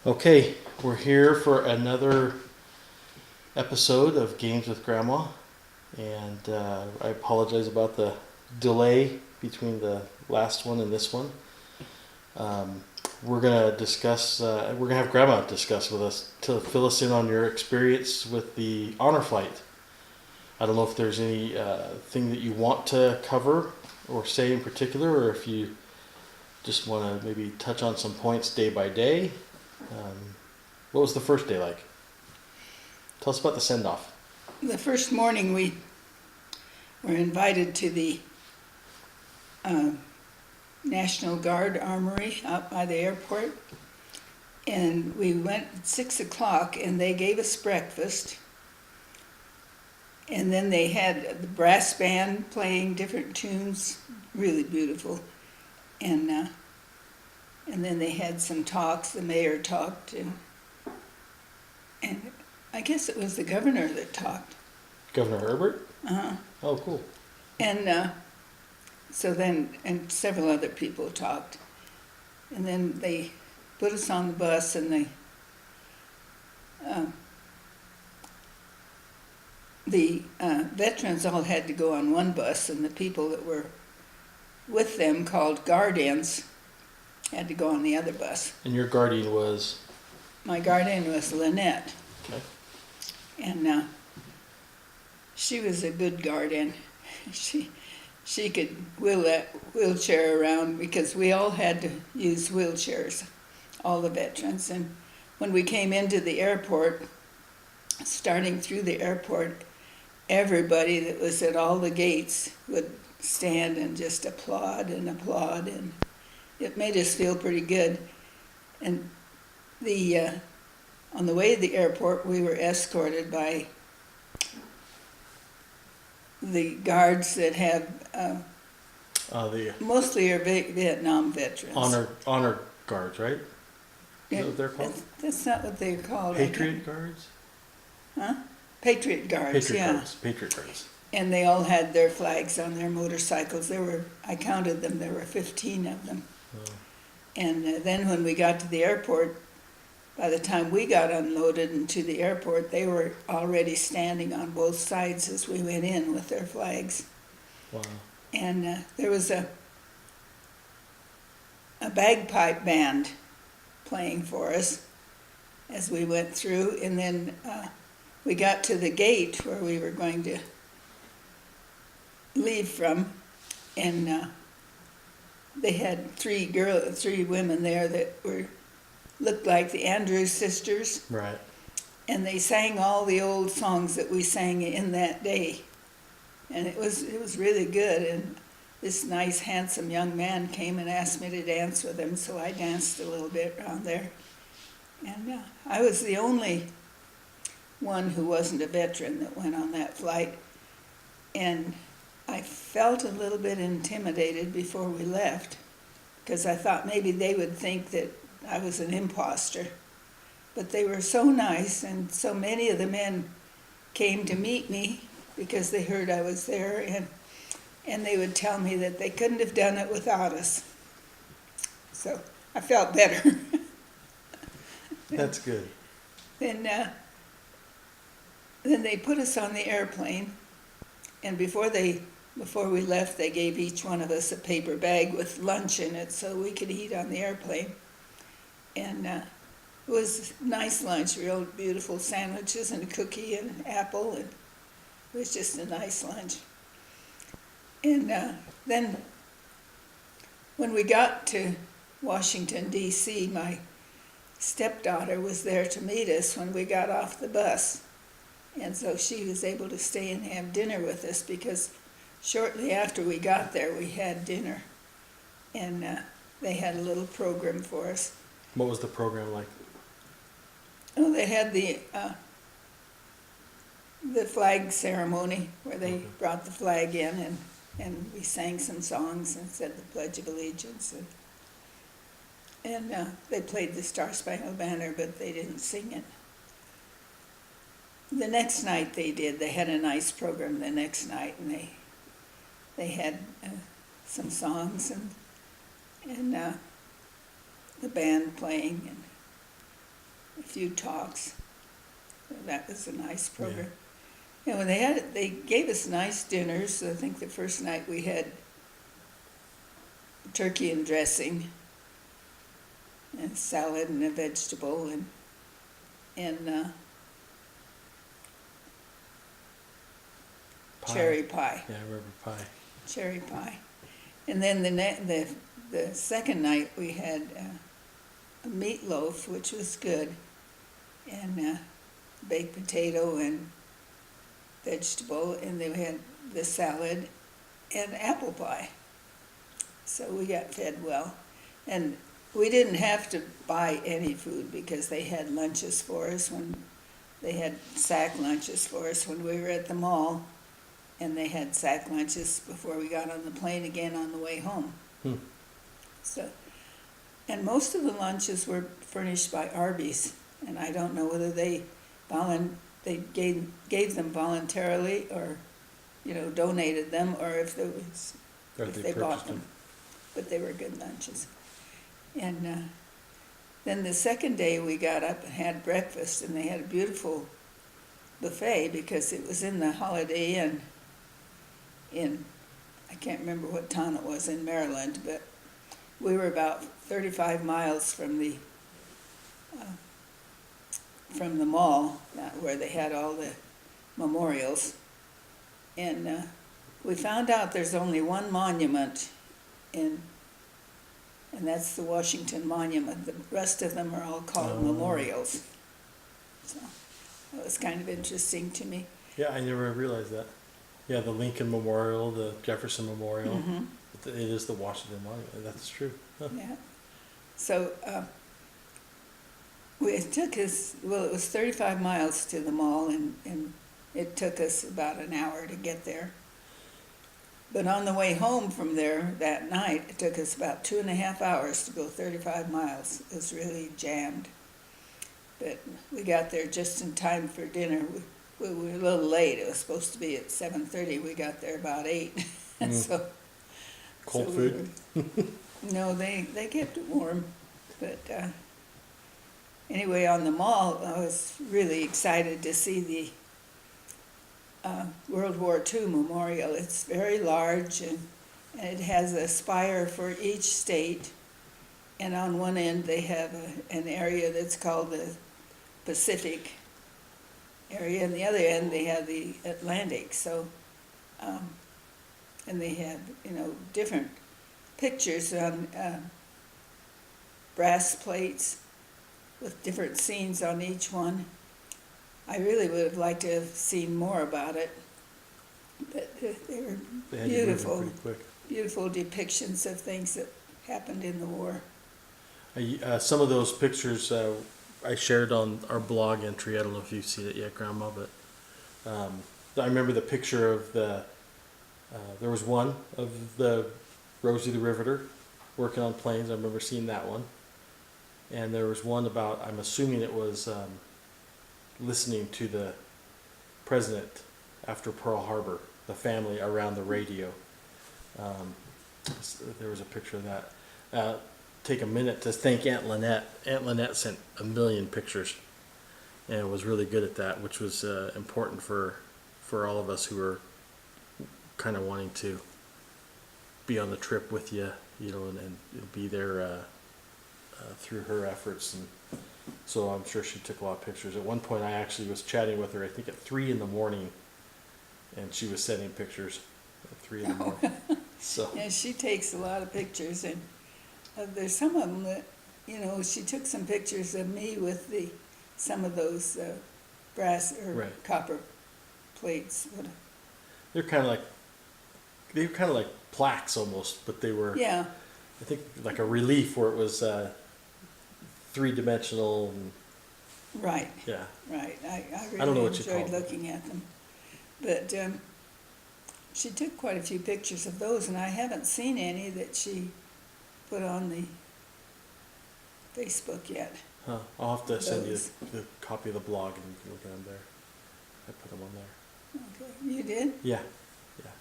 Okay, we're here for another episode of Games with Grandma, and I apologize about the delay between the last one and this one. We're gonna discuss. We're gonna have Grandma discuss with us to fill us in on your experience with the honor flight. I don't know if there's any thing that you want to cover or say in particular, or if you just want to maybe touch on some points day by day. What was the first day like? Tell us about the send-off. The first morning we were invited to the National Guard Armory out by the airport, and we went at 6 o'clock and they gave us breakfast, and then they had the brass band playing different tunes, really beautiful, and then they had some talks. The mayor talked, and I guess it was the governor that talked. Governor Herbert? Uh-huh. Oh, cool. And and several other people talked. And then they put us on the bus, and the veterans all had to go on one bus, and the people that were with them, called guardians, had to go on the other bus. And your guardian was? My guardian was Lynette. Okay. And she was a good guardian. She could wheel that wheelchair around, because we all had to use wheelchairs, all the veterans. And when we came into the airport, starting through the airport, everybody that was at all the gates would stand and just applaud, and it made us feel pretty good. And on the way to the airport, we were escorted by the guards that have mostly are Vietnam veterans. Honor guards, right? Is that what they're called? That's not what they're called. Patriot guards? Huh? Patriot guards, yeah. Patriot guards. And they all had their flags on their motorcycles. I counted them, there were 15 of them. Oh. And then when we got to the airport, by the time we got unloaded into the airport, they were already standing on both sides as we went in with their flags. Wow. And there was a bagpipe band playing for us as we went through, and then we got to the gate where we were going to leave from, and they had three women there that looked like the Andrews sisters. Right. And they sang all the old songs that we sang in that day. And it was really good. And this nice, handsome young man came and asked me to dance with him, so I danced a little bit around there. And I was the only one who wasn't a veteran that went on that flight. And I felt a little bit intimidated before we left, because I thought maybe they would think that I was an imposter. But they were so nice, and so many of the men came to meet me because they heard I was there, and they would tell me that they couldn't have done it without us. So I felt better. That's good. Then they put us on the airplane, and before we left, they gave each one of us a paper bag with lunch in it so we could eat on the airplane. And it was nice lunch, real beautiful sandwiches and a cookie and an apple, and it was just a nice lunch. And then when we got to Washington, D.C., my stepdaughter was there to meet us when we got off the bus. And so she was able to stay and have dinner with us, because shortly after we got there, we had dinner. And they had a little program for us. What was the program like? Oh, they had the flag ceremony where they brought the flag in, and we sang some songs and said the Pledge of Allegiance, and they played the Star Spangled Banner, but they didn't sing it. The next night they did. They had a nice program the next night, and they had some songs and the band playing, few talks. So that was a nice program. And when they gave us nice dinners. I think the first night we had turkey and dressing, and salad and a vegetable, and Pie. cherry pie. Yeah, I remember pie. Cherry pie. And then the second night we had a meatloaf, which was good, and baked potato and vegetable, and then we had the salad and apple pie. So we got fed well. And we didn't have to buy any food because they had lunches for us they had sack lunches for us when we were at the mall, and they had sack lunches before we got on the plane again on the way home. So, and most of the lunches were furnished by Arby's, and I don't know whether they gave them voluntarily, or donated them, or if they bought them. But they were good lunches. And then the second day we got up and had breakfast, and they had a beautiful buffet because it was in the Holiday Inn in, I can't remember what town it was in Maryland, but we were about 35 miles from the mall, where they had all the memorials. And we found out there's only one monument and that's the Washington Monument. The rest of them are all called memorials. So that was kind of interesting to me. Yeah, I never realized that. Yeah, the Lincoln Memorial, the Jefferson Memorial. Mm-hmm. It is the Washington Monument. That's true. Huh. Yeah. So it took us, it was 35 miles to the mall, and it took us about an hour to get there. But on the way home from there that night, it took us about 2.5 hours to go 35 miles. It was really jammed. But we got there just in time for dinner. We were a little late. It was supposed to be at 7:30. We got there about 8. And so Cold food? No, they kept it warm. But anyway, on the mall, I was really excited to see the World War II memorial. It's very large, and it has a spire for each state. And on one end, they have an area that's called the Pacific area, and the other end, they have the Atlantic. So, and they have, different pictures on brass plates with different scenes on each one. I really would have liked to have seen more about it, but they were beautiful, beautiful depictions of things that happened in the war. Some of those pictures I shared on our blog entry. I don't know if you've seen it yet, Grandma, but I remember the picture of there was one of the Rosie the Riveter working on planes. I remember seeing that one. And there was one about, I'm assuming it was listening to the president after Pearl Harbor, the family around the radio. There was a picture of that. Take a minute to thank Aunt Lynette. Aunt Lynette sent 1 million pictures and was really good at that, which was important for all of us who were kind of wanting to be on the trip with you, and be there through her efforts. And so I'm sure she took a lot of pictures. At one point I actually was chatting with her, I think at 3 a.m, and she was sending pictures at 3 a.m. So yeah, she takes a lot of pictures, and there's some of them that, she took some pictures of me with some of those brass or copper plates. They were kind of like plaques almost, but they were, yeah, I think, like a relief where it was three-dimensional. Right. Yeah. Right. I really I don't know what you enjoyed call looking at them. But she took quite a few pictures of those, and I haven't seen any that she put on the Facebook yet. Huh. I'll have to send you the copy of the blog, and you can look at them there. I put them on there. Okay. You did? Yeah. Yeah.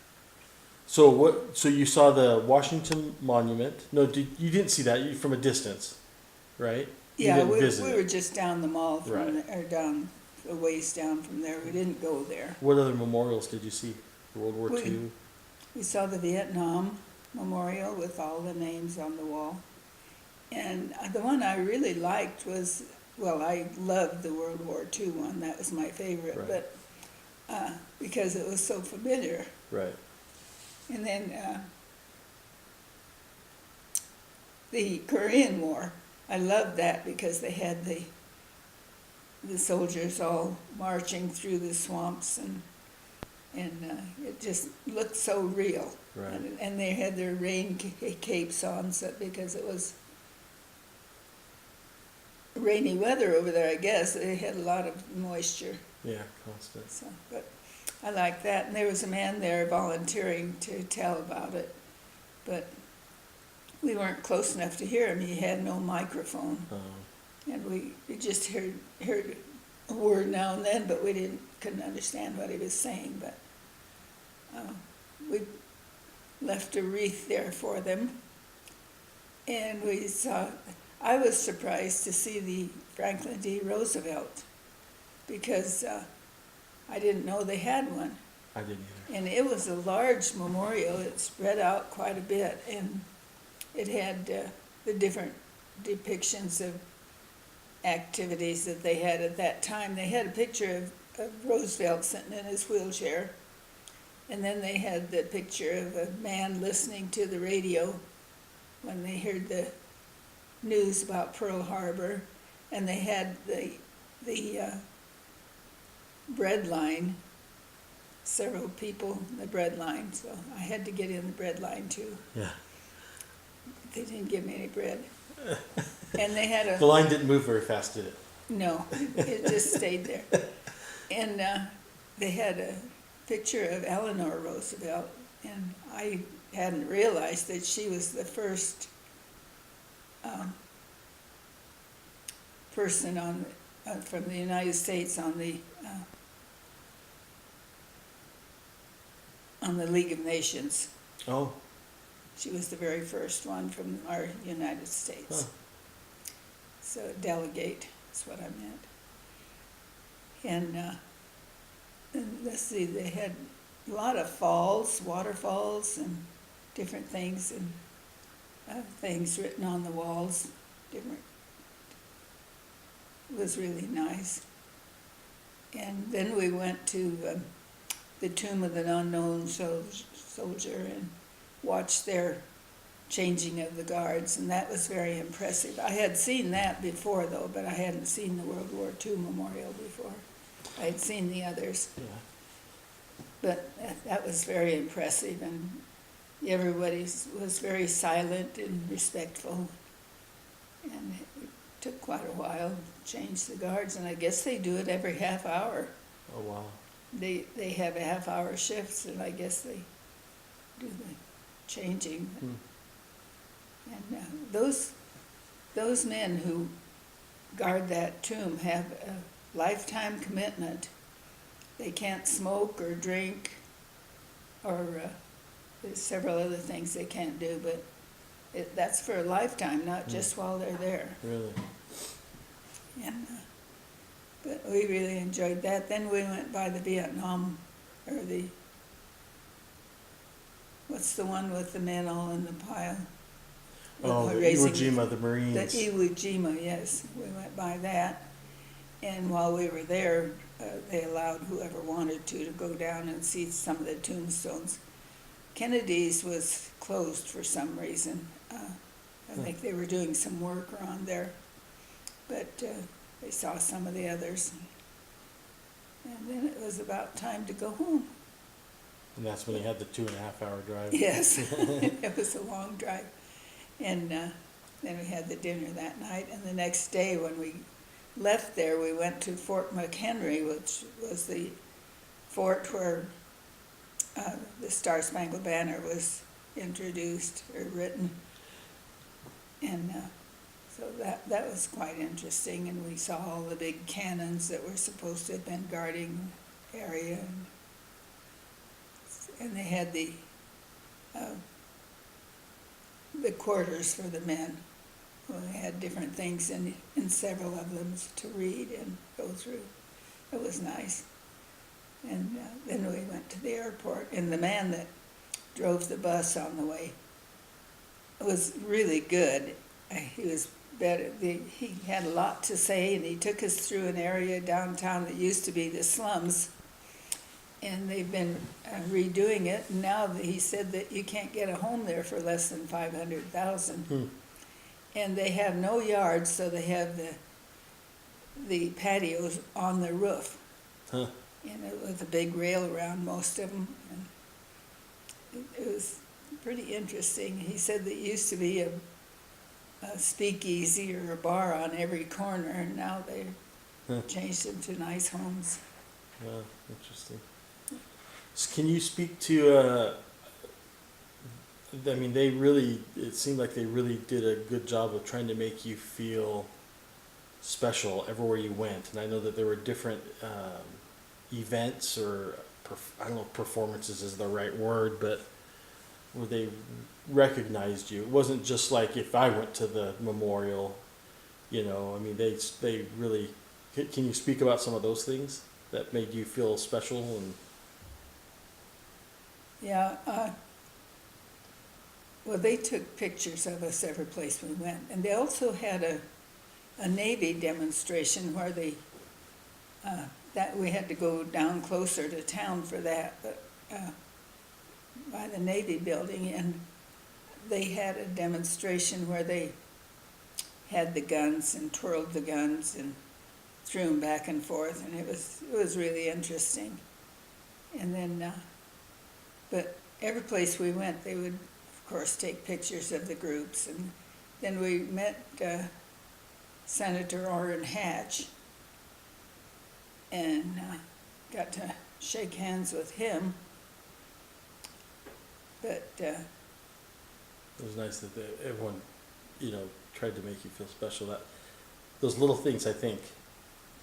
So what? So you saw the Washington Monument? No, you didn't see that. You from a distance, right? Yeah, didn't we visit were it. just down the mall from, Right. or down, a ways down from there. We didn't go there. What other memorials did you see? World War We- II? We saw the Vietnam Memorial with all the names on the wall. And the one I really liked was, well, I loved the World War II one. That was my favorite, Right. but because it was so familiar. Right. And then the Korean War, I loved that because they had the soldiers all marching through the swamps, and it just looked so real. Right. And they had their rain capes on, so because it was rainy weather over there, I guess. They had a lot of moisture. Yeah, constant. So, but I like that. And there was a man there volunteering to tell about it, but we weren't close enough to hear him. He had no microphone, and we just heard a word now and then, but we couldn't understand what he was saying. But we left a wreath there for them, and we saw. I was surprised to see the Franklin D. Roosevelt, because I didn't know they had one. I didn't either. And it was a large memorial. It spread out quite a bit, and it had the different depictions of activities that they had at that time. They had a picture of Roosevelt sitting in his wheelchair, and then they had the picture of a man listening to the radio when they heard the news about Pearl Harbor, and they had the bread line, several people in the bread line, so I had to get in the bread line too. Yeah. They didn't give me any bread. And they had The line didn't move very fast, did it? no, it just stayed there. And they had a picture of Eleanor Roosevelt, and I hadn't realized that she was the first person from the United States on the League of Nations. Oh. She was the very first one from our United States. Huh. So delegate is what I meant. And let's see, they had a lot of falls, waterfalls, and different things, and things written on the walls. Different. It was really nice. And then we went to the Tomb of an Unknown Soldier and watched their changing of the guards, and that was very impressive. I had seen that before, though, but I hadn't seen the World War II memorial before. I had seen the others, Yeah. but that was very impressive, and everybody was very silent and respectful, and it took quite a while to change the guards, and I guess they do it every half hour. Oh, wow. They have a half-hour shifts, and I guess they do the changing. And those men who guard that tomb have a lifetime commitment. They can't smoke or drink, or there's several other things they can't do, but that's for a lifetime, not just while they're there. Really? And but we really enjoyed that. Then we went by the Vietnam, or what's the one with the men all in the pile? Oh, the Raising- Iwo Jima, the The Marines. Iwo Jima, yes, we went by that. And while we were there, they allowed whoever wanted to go down and see some of the tombstones. Kennedy's was closed for some reason. I think they were doing some work around there, but they saw some of the others. And then it was about time to go home. And that's when you had the 2.5-hour drive. Yes, it was a long drive. And then we had the dinner that night, and the next day when we left there, we went to Fort McHenry, which was the fort where the Star-Spangled Banner was introduced or written. And so that was quite interesting, and we saw all the big cannons that were supposed to have been guarding the area. And they had the quarters for the men. we had different things in several of them to read and go through. It was nice. And then we went to the airport, and the man that drove the bus on the way was really good. He was better. He had a lot to say, and he took us through an area downtown that used to be the slums, and they've been redoing it. And now he said that you can't get a home there for less than $500,000. And they have no yards, so they have the patios on the roof. Huh. And it was a big rail around most of them. And it was pretty interesting. He said that it used to be a speakeasy or a bar on every corner, and now they changed them to nice homes. Wow, interesting. So can you speak to, I mean, it seemed like they really did a good job of trying to make you feel special everywhere you went. And I know that there were different events, or I don't know if performances is the right word, but where they recognized you. It wasn't just like if I went to the memorial, I mean, they really, can you speak about some of those things that made you feel special? And Yeah, well, they took pictures of us every place we went. And they also had a Navy demonstration where that we had to go down closer to town for that, but by the Navy building, and they had a demonstration where they had the guns and twirled the guns and threw them back and forth, and it was really interesting. And then, but every place we went, they would, of course, take pictures of the groups, and then we met Senator Orrin Hatch, and got to shake hands with him. But it was nice that everyone, tried to make you feel special. That those little things, I think,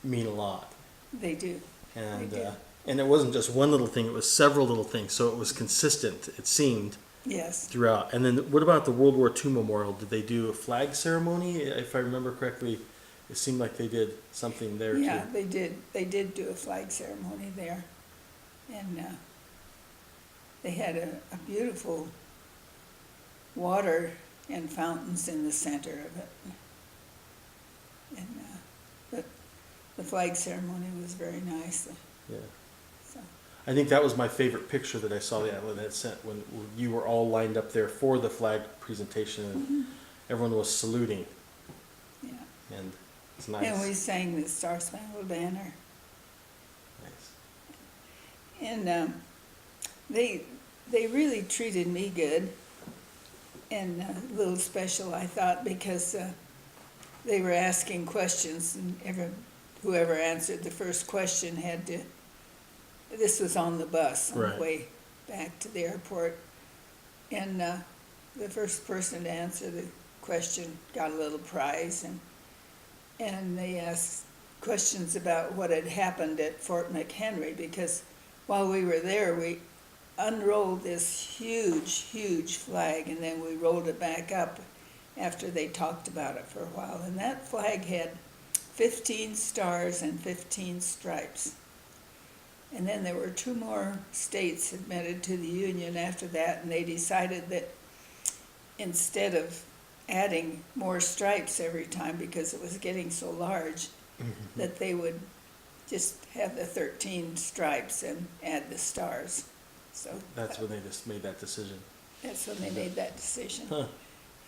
mean a lot. they do. And They do. And it wasn't just one little thing; it was several little things. So it was consistent. It seemed Yes. throughout. And then, what about the World War II memorial? Did they do a flag ceremony? If I remember correctly, it seemed like they did something there Yeah, too. they did. They did do a flag ceremony there, and they had a beautiful water and fountains in the center of it. And the flag ceremony was very nice. Yeah. So, I think that was my favorite picture that I saw when that sent, when you were all lined up there for the flag presentation, and everyone was saluting, yeah. and it's nice. And we sang the Star Spangled Banner. Nice. And they really treated me good, and a little special, I thought, because they were asking questions, and whoever answered the first question had to. This was on the bus on Right. the way back to the airport, and the first person to answer the question got a little prize, and they asked questions about what had happened at Fort McHenry, because while we were there, we unrolled this huge flag, and then we rolled it back up after they talked about it for a while. And that flag had 15 stars and 15 stripes. And then there were 2 more states admitted to the Union after that, and they decided that instead of adding more stripes every time because it was getting so large, that they would just have the 13 stripes and add the stars. So That's when they just made that decision. that's when they made that decision. Huh.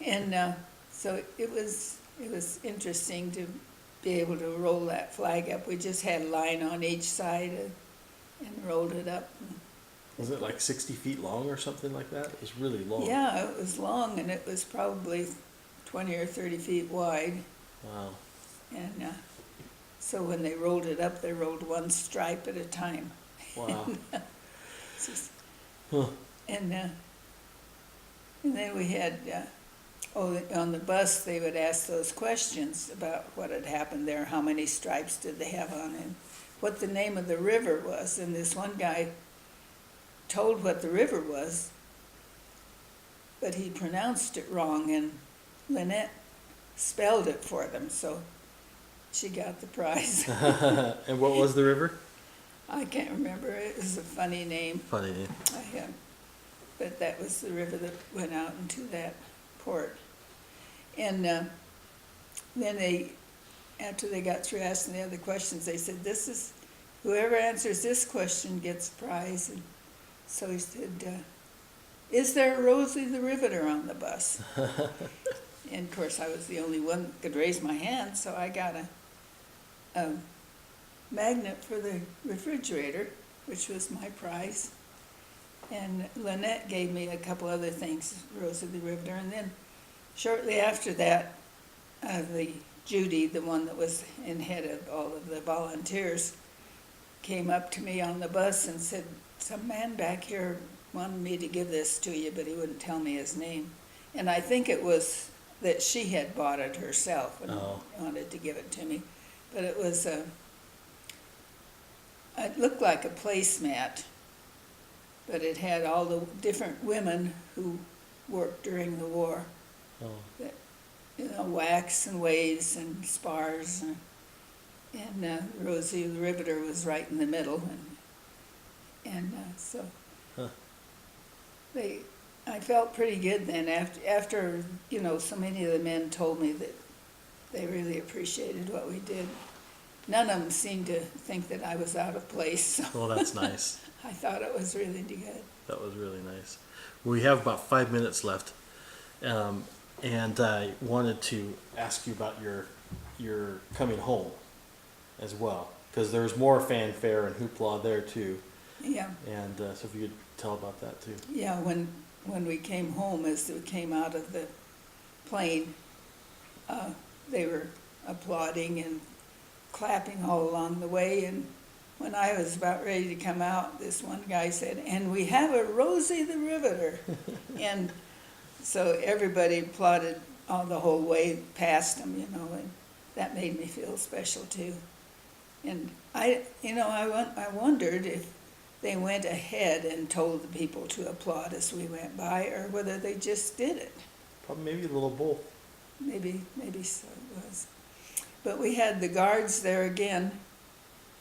And so it was interesting to be able to roll that flag up. We just had a line on each side and rolled it up. Was it like 60 feet long or something like that? It was really long. Yeah, it was long, and it was probably 20 or 30 feet wide. Wow. And so when they rolled it up, they rolled one stripe at a time. Wow. It's just- Huh. And then we had, on the bus, they would ask those questions about what had happened there, how many stripes did they have on it, what the name of the river was. And this one guy told what the river was, but he pronounced it wrong. And Lynette spelled it for them, so she got the prize. And what was the river? I can't remember, it was a funny name. Funny name. But that was the river that went out into that port. And then after they got through asking the other questions, they said, whoever answers this question gets a prize. And so he said, is there a Rosie the Riveter on the bus? And of course, I was the only one that could raise my hand, so I got a magnet for the refrigerator, which was my prize. And Lynette gave me a couple other things, Rosie the Riveter. And then shortly after that, Judy, the one that was in head of all of the volunteers, came up to me on the bus and said, some man back here wanted me to give this to you, but he wouldn't tell me his name. And I think it was that she had bought it herself and wanted to give it to me. But it was it looked like a placemat, but it had all the different women who worked during the war. That, wax and waves and spars, and Rosie the Riveter was right in the middle, and so I felt pretty good then after so many of the men told me that they really appreciated what we did. None of them seemed to think that I was out of place. So Well, that's nice. I thought it was really good. That was really nice. We have about 5 minutes left, and I wanted to ask you about your coming home as well, because there's more fanfare and hoopla there too. Yeah. And so if you could tell about that too. Yeah, when we came home, as we came out of the plane, they were applauding and clapping all along the way. And when I was about ready to come out, this one guy said, and we have a Rosie the Riveter. And so everybody applauded all the whole way past him, and that made me feel special too. And I wondered if they went ahead and told the people to applaud as we went by, or whether they just did it. Probably maybe a little both. Maybe so it was. But we had the guards there again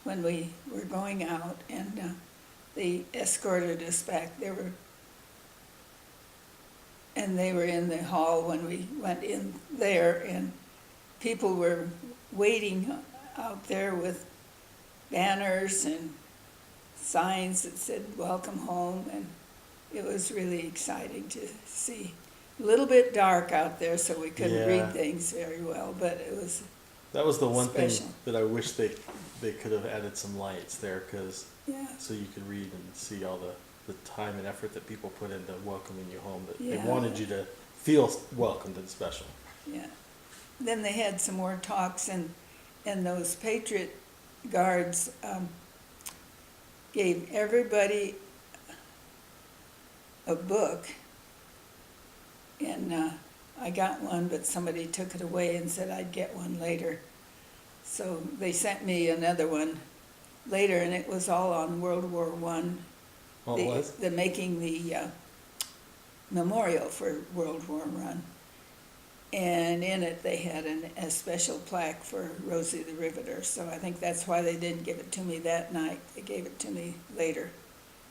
when we were going out, and they escorted us back. They were in the hall when we went in there, and people were waiting out there with banners and signs that said welcome home, and it was really exciting to see. A little bit dark out there, so we couldn't read things very well, but it was That was the one special. thing that I wish they could have added some lights there, because Yeah. so you could read and see all the time and effort that people put into welcoming you home, that they Yeah. wanted you to feel welcomed and special. Yeah. Then they had some more talks, and those Patriot Guards gave everybody a book, and I got one, but somebody took it away and said I'd get one later. So they sent me another one later, and it was all on World War I. Oh, it was? The making the memorial for World War I. And in it, they had a special plaque for Rosie the Riveter. So I think that's why they didn't give it to me that night. They gave it to me later,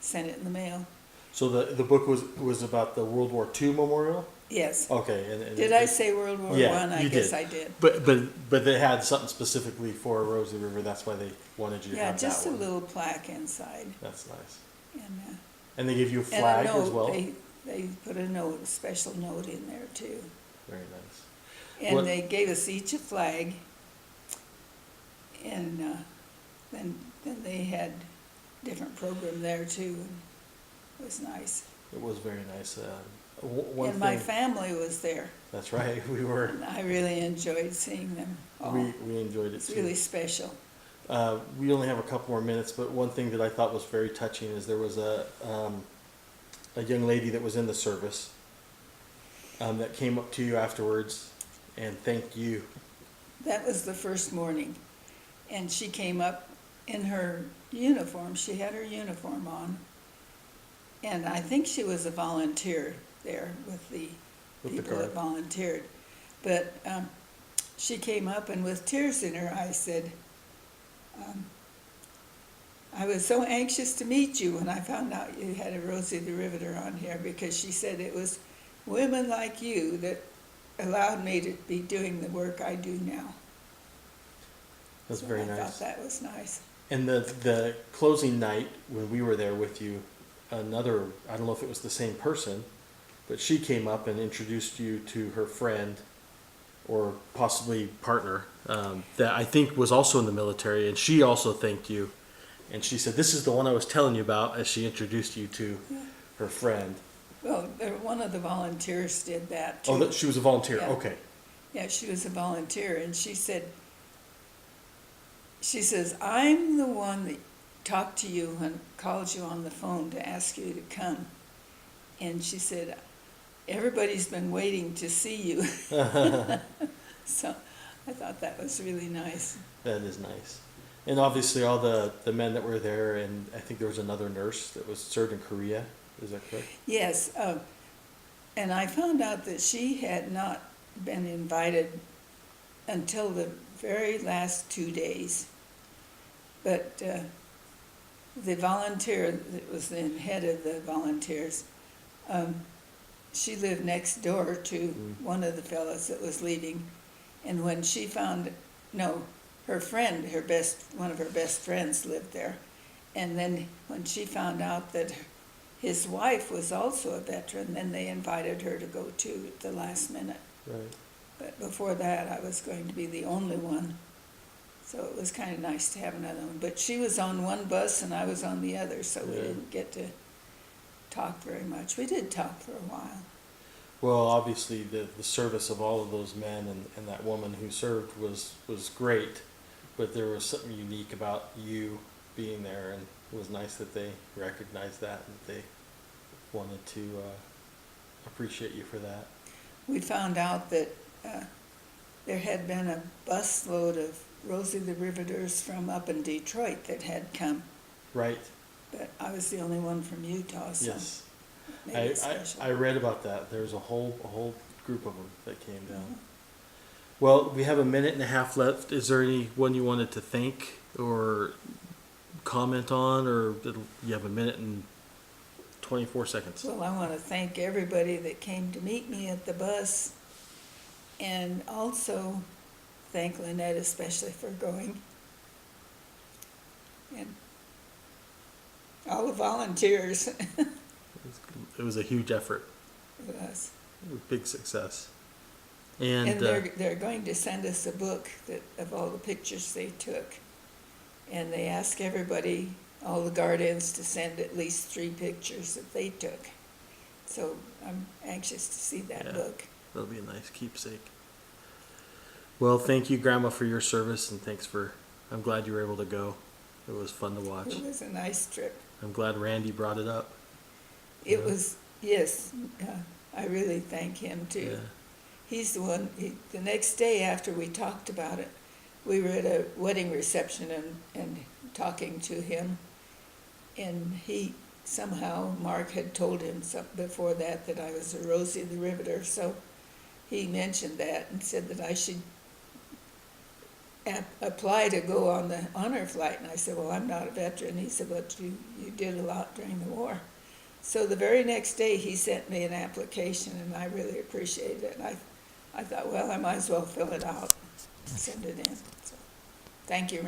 sent it in the mail. So the book was about the World War II memorial? Yes. Okay. And Did I say World War Yeah, I? you I guess did. I did. But they had something specifically for Rosie River. That's why they wanted you to Yeah, have just that a one. little plaque inside. That's nice. And, And they gave you a and a flag note. as well? They put a special note in there too. Very nice. And What- they gave us each a flag. And then they had different program there too. And it was nice. It was very nice. One And thing. my family was there. That's right. We were. And I really enjoyed seeing them all. We enjoyed it It's too. really special. We only have a couple more minutes, but one thing that I thought was very touching is there was a young lady that was in the service that came up to you afterwards and thanked you. That was the first morning. And she came up in her uniform. She had her uniform on. And I think she was a volunteer there with the With the people that guard. volunteered. But she came up and with tears in her eyes said, I was so anxious to meet you when I found out you had a Rosie the Riveter on here, because she said it was women like you that allowed me to be doing the work I do now. That's So very I nice. thought that was nice. And the closing night when we were there with you, another, I don't know if it was the same person, but she came up and introduced you to her friend or possibly partner that I think was also in the military, and she also thanked you. And she said, "This is the one I was telling you about," as she introduced you to her friend. Well, one of the volunteers did that too. Oh, she was a volunteer. Yeah. Okay. Yeah, she was a volunteer, and she says, I'm the one that talked to you and called you on the phone to ask you to come. And she said, everybody's been waiting to see you. So I thought that was really nice. That is nice. And obviously all the men that were there, and I think there was another nurse that was served in Korea. Is that correct? Yes, and I found out that she had not been invited until the very last 2 days. But the volunteer that was the head of the volunteers, she lived next door to one of the fellows that was leaving. And when she found, her friend, one of her best friends lived there. And then when she found out that his wife was also a veteran, then they invited her to go too at the last minute. Right. But before that, I was going to be the only one. So it was kind of nice to have another one. But she was on one bus and I was on the other, so we didn't get to talk very much. We did talk for a while. Well, obviously the service of all of those men and that woman who served was great, but there was something unique about you being there, and it was nice that they recognized that and they wanted to appreciate you for that. We found out that there had been a busload of Rosie the Riveters from up in Detroit that had come, Right. but I was the only one from Utah, so Yes. maybe it's special. I read about that. There was a whole group of them that came down. Well, we have a minute and a half left. Is there anyone you wanted to thank or comment on, or you have a minute and 24 seconds? Well, I want to thank everybody that came to meet me at the bus, and also thank Lynette especially for going, and all the volunteers. It was a huge effort. It was. It was a big success. And they're going to send us a book of all the pictures they took. And they ask everybody, all the guardians, to send at least 3 pictures that they took. So I'm anxious to see that book. That'll be a nice keepsake. Well, thank you, Grandma, for your service, and I'm glad you were able to go. It was fun to watch. It was a nice trip. I'm glad Randy brought it up. It was, yes, I really thank him too. Yeah. He's the one, the next day after we talked about it, we were at a wedding reception and talking to him. And somehow Mark had told him before that I was a Rosie the Riveter. So he mentioned that and said that I should apply to go on the honor flight. And I said, well, I'm not a veteran. He said, but you did a lot during the war. So the very next day he sent me an application, and I really appreciated it. And I thought, well, I might as well fill it out and send it in. So thank you.